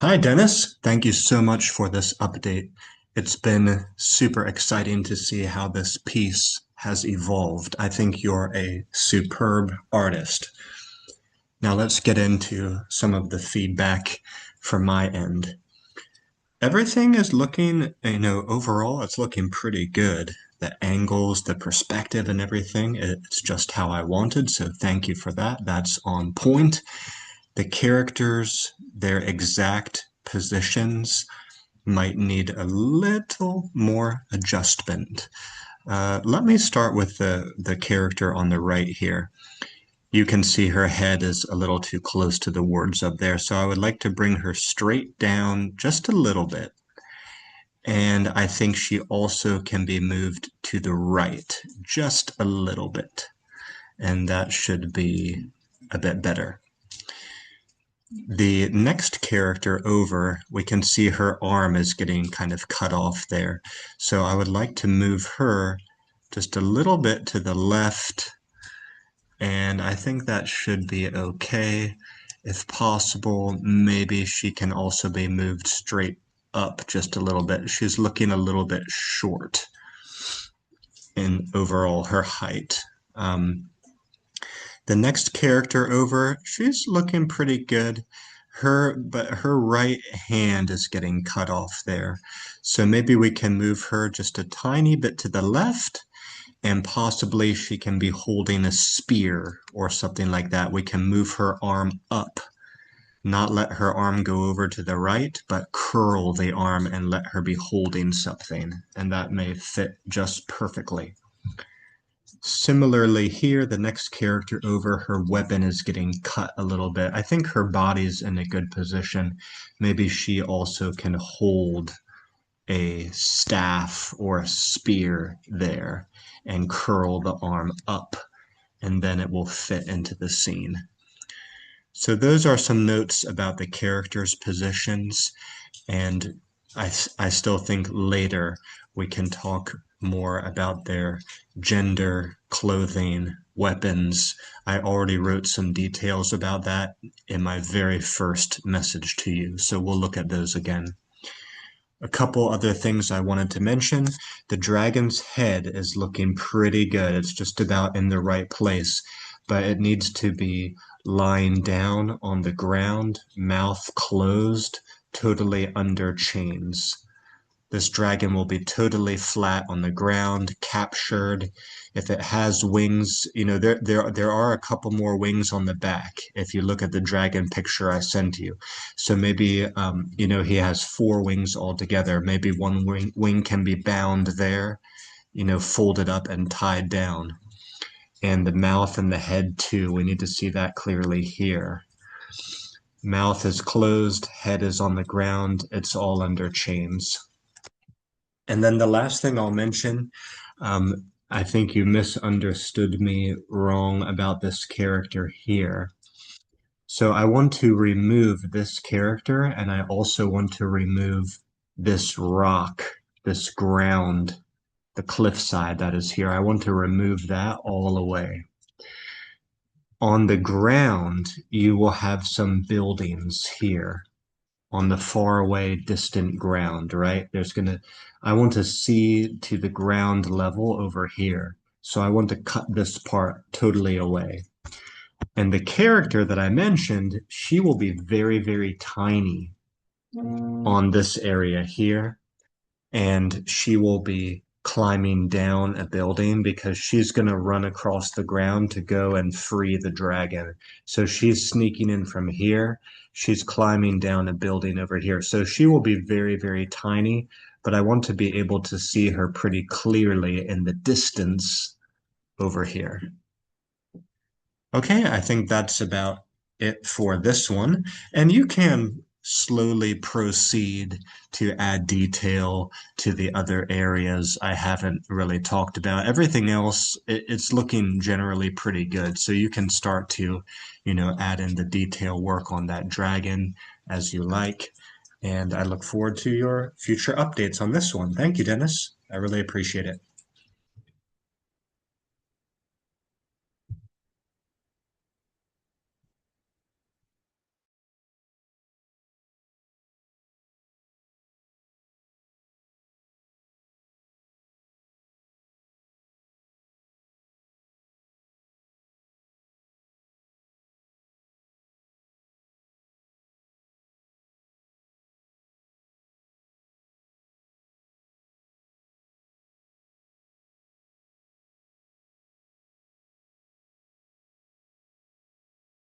Hi, Dennis. Thank you so much for this update. It's been super exciting to see how this piece has evolved. I think you're a superb artist. Now let's get into some of the feedback from my end. Everything is looking, overall, it's looking pretty good. The angles, the perspective, and everything, it's just how I wanted. So thank you for that. That's on point. The characters, their exact positions might need a little more adjustment. Let me start with the character on the right here. You can see her head is a little too close to the words up there, so I would like to bring her straight down just a little bit. And I think she also can be moved to the right just a little bit. And that should be a bit better. The next character over, we can see her arm is getting kind of cut off there. So I would like to move her just a little bit to the left, and I think that should be okay. If possible, maybe she can also be moved straight up just a little bit. She's looking a little bit short in overall her height. The next character over, she's looking pretty good. But her right hand is getting cut off there. So maybe we can move her just a tiny bit to the left, and possibly she can be holding a spear or something like that. We can move her arm up, not let her arm go over to the right, but curl the arm and let her be holding something. And that may fit just perfectly. Similarly here, the next character over, her weapon is getting cut a little bit. I think her body's in a good position. Maybe she also can hold a staff or a spear there and curl the arm up, and then it will fit into the scene. So those are some notes about the characters' positions, and I still think later we can talk more about their gender, clothing, weapons. I already wrote some details about that in my very first message to you, so we'll look at those again. A couple other things I wanted to mention. The dragon's head is looking pretty good. It's just about in the right place, but it needs to be lying down on the ground, mouth closed, totally under chains. This dragon will be totally flat on the ground, captured. If it has wings, there are a couple more wings on the back. If you look at the dragon picture I sent you, so maybe he has four wings altogether. Maybe one wing can be bound there, folded up and tied down, and the mouth and the head too. We need to see that clearly here. Mouth is closed, head is on the ground. It's all under chains. And then the last thing I'll mention, I think you misunderstood me wrong about this character here. So I want to remove this character, and I also want to remove this rock, this ground, the cliffside that is here. I want to remove that all away. On the ground, you will have some buildings here on the far away distant ground, right? I want to see to the ground level over here. So I want to cut this part totally away. And the character that I mentioned, she will be very, very tiny on this area here. And she will be climbing down a building because she's going to run across the ground to go and free the dragon. So she's sneaking in from here. She's climbing down a building over here. So she will be very, very tiny, but I want to be able to see her pretty clearly in the distance over here. Okay, I think that's about it for this one. And you can slowly proceed to add detail to the other areas I haven't really talked about. Everything else, it's looking generally pretty good. So you can start to, add in the detail work on that dragon as you like. And I look forward to your future updates on this one. Thank you, Dennis. I really appreciate it.